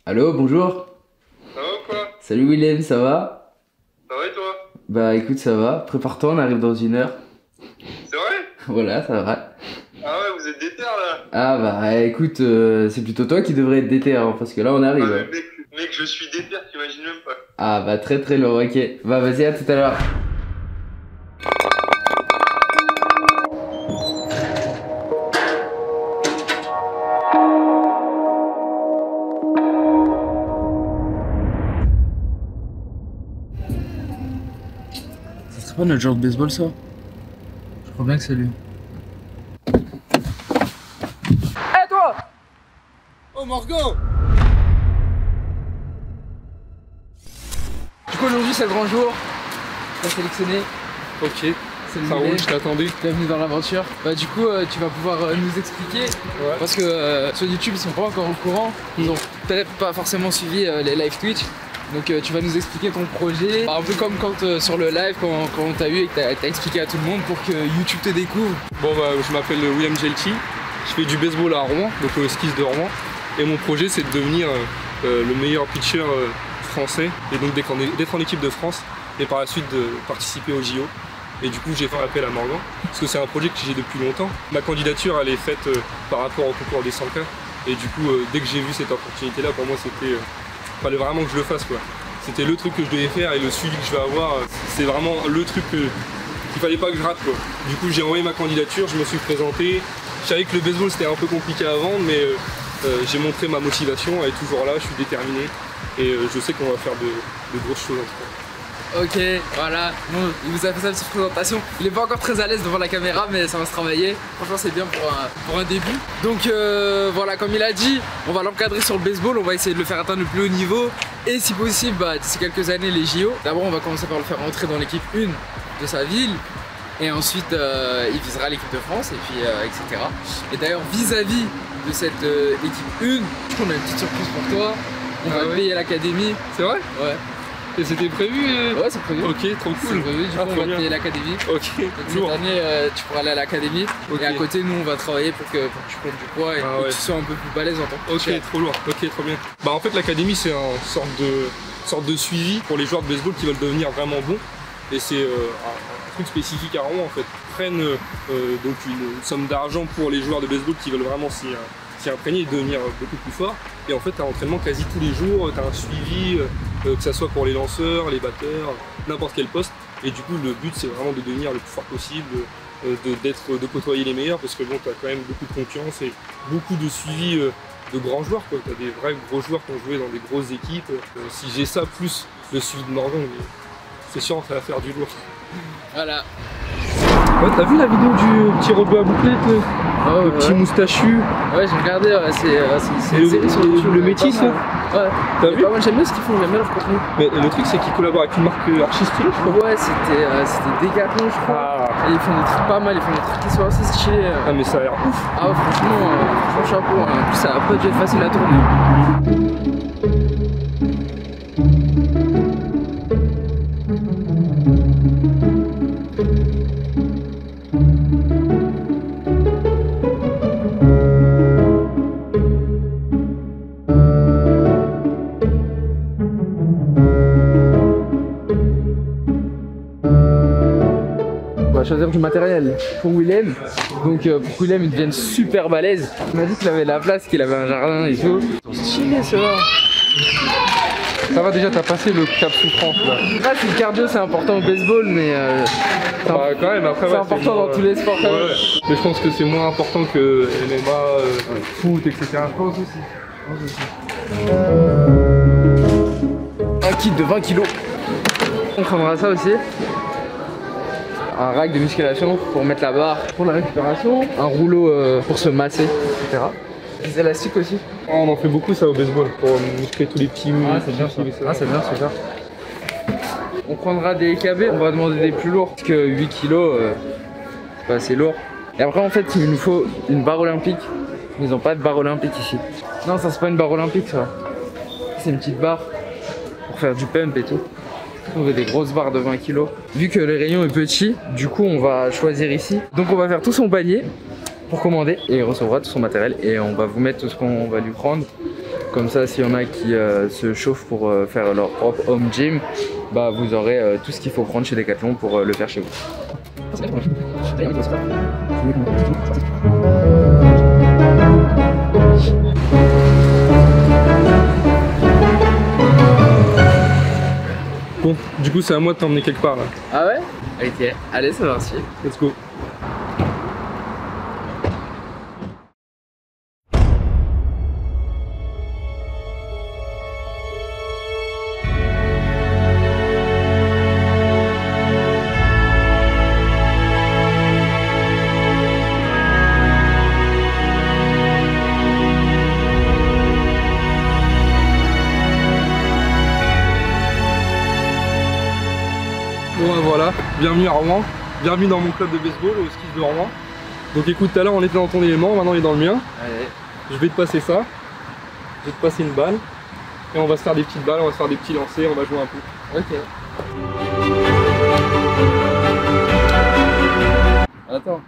Allô, bonjour. Ça va ou quoi? Salut Willem, ça va? Ça va et toi? Bah écoute, ça va. Prépare-toi, on arrive dans une heure. C'est vrai? Voilà, ça va. Ah ouais, vous êtes déter là? Ah bah écoute, c'est plutôt toi qui devrais être déter, hein, parce que là on Ah arrive. mais Hein. mec, je suis déter, t'imagines même pas. Ah bah très très lourd, ok. Bah vas-y, à tout à l'heure. Ça serait pas notre genre de baseball ça? Je crois bien que c'est lui. Hé toi! Oh Morgan! Du coup aujourd'hui c'est le grand jour. Tu vas sélectionner. Ok, C'est le ça Willem. roule, je t'attendais. Bienvenue dans l'aventure. Bah du coup tu vas pouvoir nous expliquer parce que sur YouTube ils sont pas encore au courant. Ils ont peut-être pas forcément suivi les live Twitch. Donc tu vas nous expliquer ton projet. Un peu comme quand sur le live quand on t'a eu et que t'as expliqué à tout le monde pour que YouTube te découvre. Bon bah je m'appelle William Jelty, je fais du baseball à Rouen, donc au skis de Rouen. Et mon projet c'est de devenir le meilleur pitcher français et donc d'être en équipe de France et par la suite de participer au JO. Et du coup j'ai fait appel à Morgan parce que c'est un projet que j'ai depuis longtemps. Ma candidature elle est faite par rapport au concours des 100K et du coup dès que j'ai vu cette opportunité là, pour moi c'était fallait vraiment que je le fasse quoi. C'était le truc que je devais faire et le suivi que je vais avoir, c'est vraiment le truc qu'il fallait pas que je rate quoi. Du coup j'ai envoyé ma candidature, je me suis présenté. Je savais que le baseball c'était un peu compliqué à vendre mais j'ai montré ma motivation, elle est toujours là, je suis déterminé et je sais qu'on va faire de grosses choses en tout cas. Ok, voilà, bon, il vous a fait sa petite présentation. Il est pas encore très à l'aise devant la caméra, mais ça va se travailler. Franchement, c'est bien pour un début. Donc voilà, comme il a dit, on va l'encadrer sur le baseball. On va essayer de le faire atteindre le plus haut niveau. Et si possible, d'ici quelques années, les JO. D'abord, on va commencer par le faire entrer dans l'équipe 1 de sa ville. Et ensuite, il visera l'équipe de France, et puis etc. Et d'ailleurs, vis-à-vis de cette équipe 1, on a une petite surprise pour toi. On va payer l'académie. C'est vrai? Ouais. Et c'était prévu Ouais, c'est prévu. Ok, trop cool. C'est prévu, du coup, on va te payer l'académie. Ok, Donc cette année, tu pourras aller à l'académie. Ok. Et à côté, nous, on va travailler pour que tu prennes du poids et que tu sois un peu plus balèze en tant que pitcher. Ok, trop lourd. Ok, trop bien. Bah en fait, l'académie, c'est une sorte de suivi pour les joueurs de baseball qui veulent devenir vraiment bons. Et c'est un truc spécifique à Rouen en fait. Ils prennent donc une somme d'argent pour les joueurs de baseball qui veulent vraiment s'y imprégner et devenir beaucoup plus forts. Et en fait, tu as un entraînement quasi tous les jours, tu as un suivi, que ce soit pour les lanceurs, les batteurs, n'importe quel poste. Et du coup, le but, c'est vraiment de devenir le plus fort possible, de côtoyer les meilleurs, parce que bon, tu as quand même beaucoup de concurrence et beaucoup de suivi de grands joueurs. Tu as des vrais gros joueurs qui ont joué dans des grosses équipes. Si j'ai ça, plus le suivi de Morgan, c'est sûr que ça va faire du lourd. Voilà. Ouais, t'as vu la vidéo du petit robot à bouclette, le petit moustachu? Ouais, j'ai regardé, c'est le métis là? Ouais. T'as vu? J'aime bien ce qu'ils font, j'aime bien leur contenu. Mais le truc c'est qu'ils collaborent avec une marque archi stylée, je crois. Ouais, c'était Decathlon, je crois. Et ils font des trucs pas mal, ils font des trucs qui sont assez stylés. Ah mais ça a l'air ouf. Ah ouais, franchement chapeau. En plus, ça a pas dû être facile à tourner. On va choisir du matériel pour Willem. Donc pour que Willem il devienne super balèze. Il m'a dit qu'il avait la place, qu'il avait un jardin et tout. Stylé ceux-là. Ça va déjà, t'as passé le cap souffrance là. Ah, c'est le cardio, c'est important au baseball, mais Quand même, après, c'est important dans tous les sports. Ouais. Mais je pense que c'est moins important que MMA, foot, etc. Je pense aussi. Un kit de 20 kg. On prendra ça aussi. Un rack de musculation pour mettre la barre pour la récupération. Un rouleau pour se masser, etc. Des élastiques aussi. On en fait beaucoup ça au baseball pour muscler tous les petits muscles. Ah, c'est bien ça. Ah, c'est bien, c'est bien. On prendra des KB, on va demander des plus lourds. Parce que 8 kg, c'est pas assez lourd. Et après, en fait, il nous faut une barre olympique. Ils n'ont pas de barre olympique ici. Non, ça, c'est pas une barre olympique, ça. C'est une petite barre pour faire du pump et tout. On veut des grosses barres de 20 kg. Vu que le rayon est petit, du coup, on va choisir ici. Donc, on va faire tout son panier pour commander et il recevra tout son matériel et on va vous mettre tout ce qu'on va lui prendre Comme ça, s'il y en a qui se chauffent pour faire leur propre home gym, bah vous aurez tout ce qu'il faut prendre chez Decathlon pour le faire chez vous. Bon, du coup c'est à moi de t'emmener quelque part là. Ah ouais? Ok, allez c'est parti. Let's go. Bon voilà, bienvenue à Rouen, bienvenue dans mon club de baseball au skis de Rouen. Donc écoute, tout à l'heure on était dans ton élément, maintenant on est dans le mien. Allez. Je vais te passer ça, je vais te passer une balle et on va se faire des petites balles, on va se faire des petits lancers, on va jouer un peu. Ok. Attends,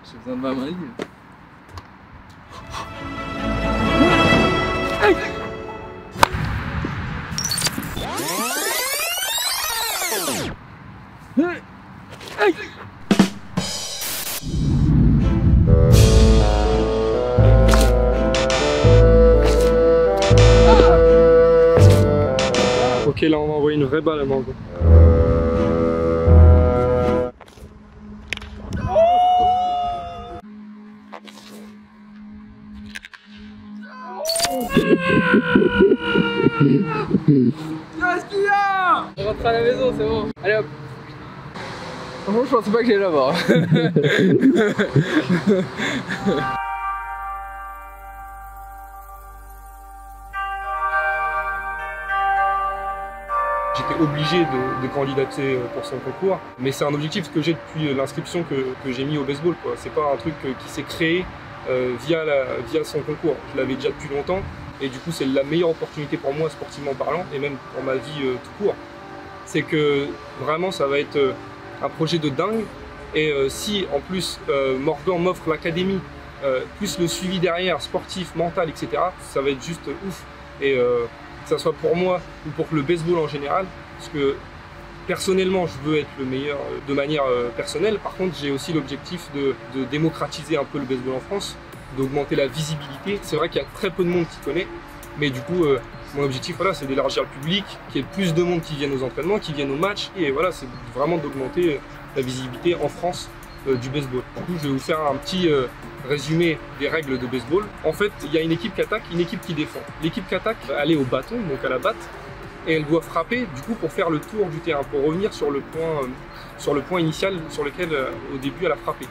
j'ai besoin de ma main libre. Aïe. Aïe. Ok, là on va envoyer une vraie balle à Mango. Qu'est-ce qu'il y a? On rentre à la maison, c'est bon. Allez hop. Franchement, je pensais pas que j'allais l'avoir. J'étais obligé de candidater pour son concours, mais c'est un objectif que j'ai depuis l'inscription que j'ai mis au baseball, quoi. C'est pas un truc qui s'est créé via son concours. Je l'avais déjà depuis longtemps et du coup c'est la meilleure opportunité pour moi sportivement parlant et même pour ma vie tout court. C'est que vraiment ça va être un projet de dingue et si en plus Morgan m'offre l'académie, plus le suivi derrière, sportif, mental, etc., ça va être juste ouf. Et que ça soit pour moi ou pour le baseball en général, parce que personnellement je veux être le meilleur de manière personnelle. Par contre j'ai aussi l'objectif de démocratiser un peu le baseball en France, d'augmenter la visibilité. C'est vrai qu'il y a très peu de monde qui connaît, mais du coup mon objectif voilà, c'est d'élargir le public, qu'il y ait plus de monde qui viennent aux entraînements, qui viennent aux matchs, et voilà, c'est vraiment d'augmenter la visibilité en France du baseball. Du coup je vais vous faire un petit résumé des règles de baseball. En fait il y a une équipe qui attaque, une équipe qui défend. L'équipe qui attaque va aller au bâton, donc à la batte, et elle doit frapper du coup pour faire le tour du terrain, pour revenir sur le point initial sur lequel au début elle a frappé.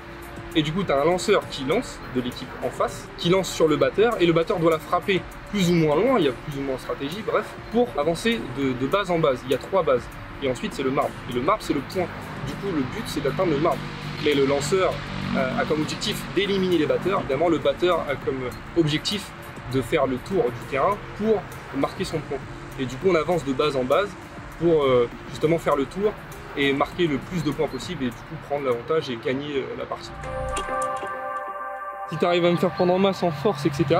Et du coup tu as un lanceur qui lance de l'équipe en face, qui lance sur le batteur, et le batteur doit la frapper plus ou moins loin, il y a plus ou moins de stratégie, bref, pour avancer de base en base. Il y a 3 bases, et ensuite c'est le marbre. Et le marbre c'est le point. Du coup le but c'est d'atteindre le marbre. Mais le lanceur a comme objectif d'éliminer les batteurs. Évidemment le batteur a comme objectif de faire le tour du terrain pour marquer son point. Et du coup on avance de base en base pour justement faire le tour et marquer le plus de points possible et du coup prendre l'avantage et gagner la partie. Si tu arrives à me faire prendre en masse, en force, etc.,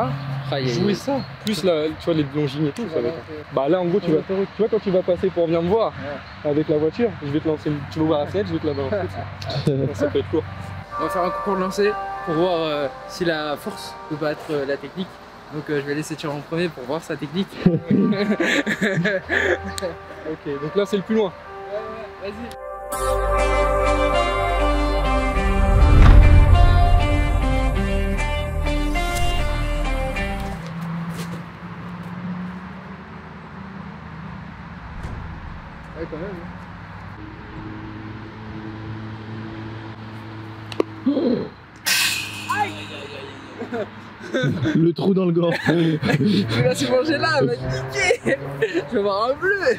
jouer ça, plus la, tu vois, les longines et tout, ça va être... Bah là en gros tu vois quand tu vas passer pour venir me voir avec la voiture, je vais te lancer une... Tu m'ouvres la fenêtre, je vais te la balancer. Ça peut être lourd. On va faire un concours de lancer pour voir si la force peut battre la technique. Donc je vais laisser tirer en premier pour voir sa technique. Ok, donc là c'est le plus loin. Ouais, vas-y. Ouais, quand même. Le trou dans le gant. Je me la suis mangé là, elle m'a niqué. Je vais avoir un bleu.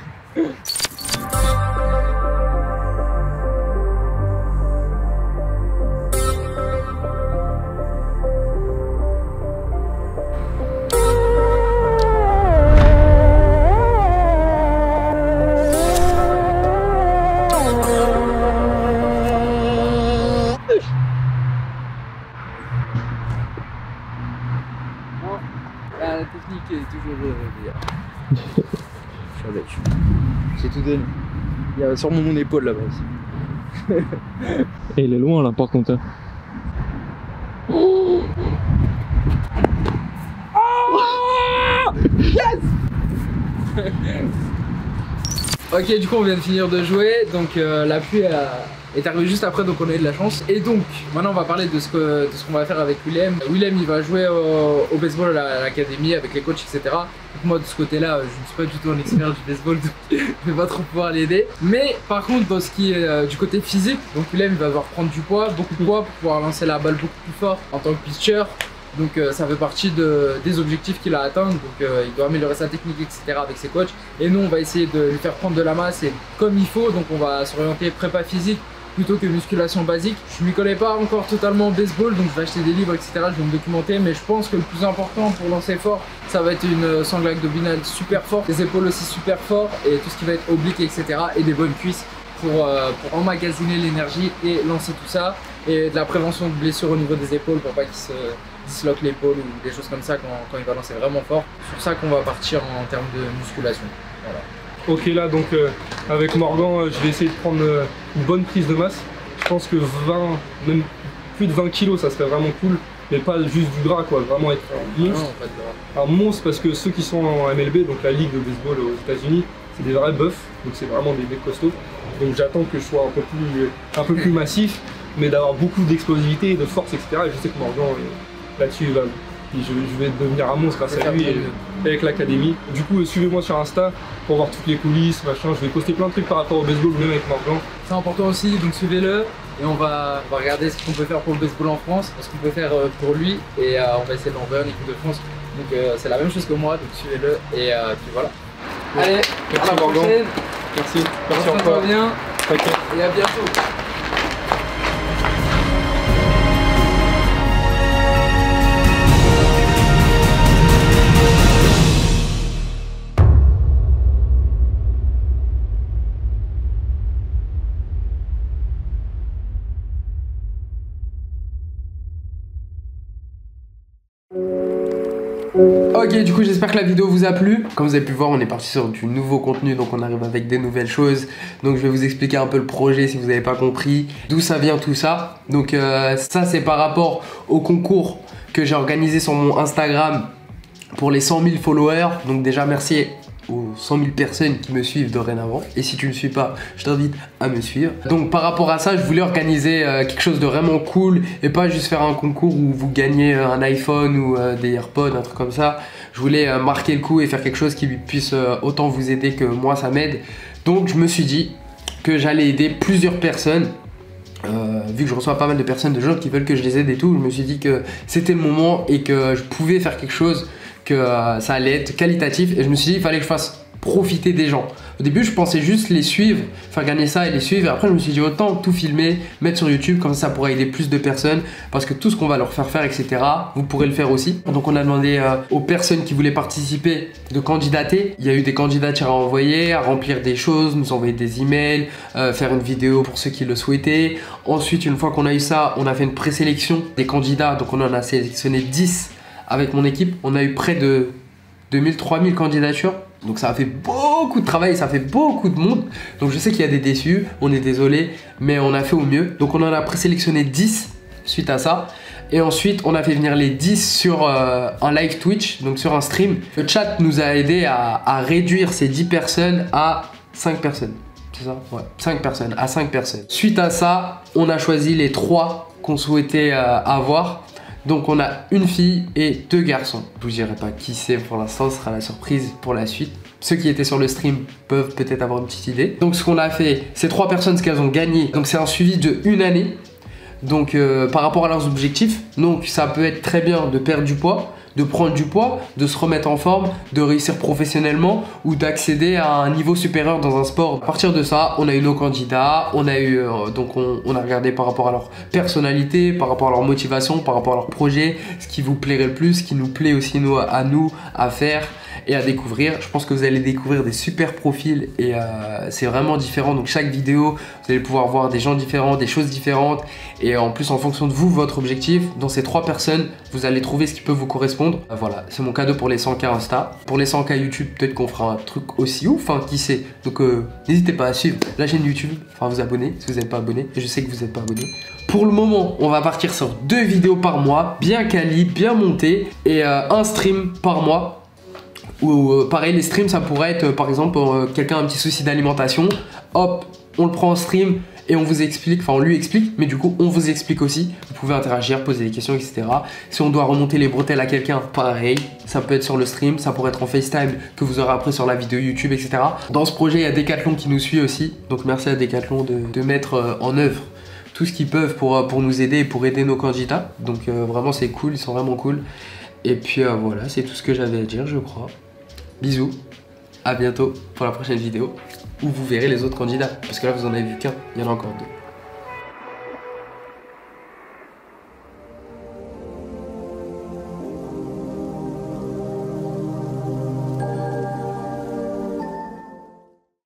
la technique est toujours meilleure. Je suis avec. J'ai tout donné. Il y a sûrement mon épaule là-bas aussi. Et il est loin là par contre. Oh yes. Ok, du coup on vient de finir de jouer, donc la pluie est arrivée juste après, donc on a eu de la chance. Et donc maintenant on va parler de ce qu'on va faire avec Willem. Willem il va jouer au baseball à l'académie avec les coachs, etc. Donc moi de ce côté là je ne suis pas du tout un expert du baseball, donc je vais pas trop pouvoir l'aider. Mais par contre dans ce qui est du côté physique, donc Willem il va devoir prendre du poids, beaucoup de poids pour pouvoir lancer la balle beaucoup plus fort en tant que pitcher. Donc ça fait partie des objectifs qu'il a atteints, donc il doit améliorer sa technique, etc. avec ses coachs. Et nous on va essayer de lui faire prendre de la masse et comme il faut, donc on va s'orienter prépa physique plutôt que musculation basique. Je ne m'y connais pas encore totalement au baseball, donc je vais acheter des livres, etc. Je vais me documenter, mais je pense que le plus important pour lancer fort, ça va être une sangle abdominale super forte, des épaules aussi super fortes et tout ce qui va être oblique, etc. et des bonnes cuisses pour emmagasiner l'énergie et lancer tout ça. Et de la prévention de blessures au niveau des épaules pour pas qu'il se disloque l'épaule ou des choses comme ça quand il va lancer vraiment fort. C'est sur ça qu'on va partir en termes de musculation. Voilà. Ok, là donc avec Morgan, je vais essayer de prendre une bonne prise de masse. Je pense que 20, même plus de 20 kilos, ça serait vraiment cool. Mais pas juste du gras quoi, vraiment être un monstre. Non, pas de gras. Un monstre parce que ceux qui sont en MLB, donc la ligue de baseball aux États-Unis, c'est des vrais buffs, donc c'est vraiment des mecs costauds. Donc j'attends que je sois un peu plus massif, mais d'avoir beaucoup d'explosivité, de force, etc. Et je sais que Morgan, là-dessus, je vais devenir un monstre grâce à lui et avec l'académie. Du coup, suivez-moi sur Insta pour voir toutes les coulisses, machin. Je vais poster plein de trucs par rapport au baseball, même avec Morgan. C'est important aussi, donc suivez-le. Et on va regarder ce qu'on peut faire pour le baseball en France, ce qu'on peut faire pour lui. Et on va essayer de l'envoyer en équipe de France. Donc c'est la même chose que moi, donc suivez-le. Et puis voilà. Allez, merci à la Morgan. prochaine. Merci encore. Porte-toi bien. Okay. Et à bientôt. Ok, du coup j'espère que la vidéo vous a plu. Comme vous avez pu voir, on est parti sur du nouveau contenu, donc on arrive avec des nouvelles choses. Donc je vais vous expliquer un peu le projet si vous n'avez pas compris, d'où ça vient tout ça. Donc ça c'est par rapport au concours que j'ai organisé sur mon Instagram pour les 100 000 followers. Donc déjà merci aux 100 000 personnes qui me suivent dorénavant. Et si tu ne me suis pas, je t'invite à me suivre. Donc par rapport à ça, je voulais organiser quelque chose de vraiment cool et pas juste faire un concours où vous gagnez un iPhone ou des AirPods, un truc comme ça. Je voulais marquer le coup et faire quelque chose qui puisse autant vous aider que moi ça m'aide. Donc je me suis dit que j'allais aider plusieurs personnes. Vu que je reçois pas mal de personnes, de gens qui veulent que je les aide et tout, je me suis dit que c'était le moment et que je pouvais faire quelque chose, que ça allait être qualitatif et je me suis dit il fallait que je fasse profiter des gens. Au début je pensais juste les suivre, faire gagner ça et les suivre et après je me suis dit autant tout filmer, mettre sur YouTube, comme ça pourrait aider plus de personnes parce que tout ce qu'on va leur faire faire etc, vous pourrez le faire aussi. Donc on a demandé aux personnes qui voulaient participer de candidater. Il y a eu des candidatures à envoyer, à remplir des choses, nous envoyer des emails, faire une vidéo pour ceux qui le souhaitaient. Ensuite une fois qu'on a eu ça, on a fait une présélection des candidats, donc on en a sélectionné 10 avec mon équipe. On a eu près de 2000-3000 candidatures. Donc ça a fait beaucoup de travail, ça fait beaucoup de monde. Donc je sais qu'il y a des déçus, on est désolé, mais on a fait au mieux. Donc on en a présélectionné 10 suite à ça. Et ensuite on a fait venir les 10 sur un live Twitch, donc sur un stream. Le chat nous a aidé à réduire ces 10 personnes à 5 personnes. C'est ça? Ouais, 5 personnes, à 5 personnes. Suite à ça, on a choisi les 3 qu'on souhaitait avoir. Donc on a une fille et 2 garçons. Je vous dirai pas qui c'est pour l'instant, ce sera la surprise pour la suite. Ceux qui étaient sur le stream peuvent peut-être avoir une petite idée. Donc ce qu'on a fait, ces 3 personnes, ce qu'elles ont gagné, donc c'est un suivi de 1 année. Donc par rapport à leurs objectifs, donc ça peut être très bien de perdre du poids, de prendre du poids, de se remettre en forme, de réussir professionnellement ou d'accéder à un niveau supérieur dans un sport. À partir de ça, on a eu nos candidats, on a eu on a regardé par rapport à leur personnalité, par rapport à leur motivation, par rapport à leur projet, ce qui vous plairait le plus, ce qui nous plaît aussi à nous à faire et à découvrir. Je pense que vous allez découvrir des super profils et c'est vraiment différent. Donc chaque vidéo, vous allez pouvoir voir des gens différents, des choses différentes et en plus en fonction de vous, votre objectif, dans ces 3 personnes, vous allez trouver ce qui peut vous correspondre. répondre. Voilà, c'est mon cadeau pour les 100K Insta. Pour les 100K YouTube, peut-être qu'on fera un truc aussi ouf, hein, qui sait. Donc n'hésitez pas à suivre la chaîne YouTube, enfin vous abonner si vous n'êtes pas abonné. Et je sais que vous n'êtes pas abonné. Pour le moment, on va partir sur 2 vidéos par mois, bien quali, bien montées, et un stream par mois. Ou pareil, les streams, ça pourrait être par exemple quelqu'un a un petit souci d'alimentation, hop, on le prend en stream et on vous explique, enfin on lui explique, mais du coup on vous explique aussi. Vous pouvez interagir, poser des questions, etc. Si on doit remonter les bretelles à quelqu'un, pareil, ça peut être sur le stream, ça pourrait être en FaceTime que vous aurez après sur la vidéo YouTube, etc. Dans ce projet, il y a Decathlon qui nous suit aussi, donc merci à Decathlon de mettre en œuvre tout ce qu'ils peuvent pour nous aider et pour aider nos candidats. Donc vraiment c'est cool, ils sont vraiment cool. Et puis voilà, c'est tout ce que j'avais à dire, je crois. Bisous, à bientôt pour la prochaine vidéo où vous verrez les autres candidats. Parce que là vous en avez vu qu'un, il y en a encore 2.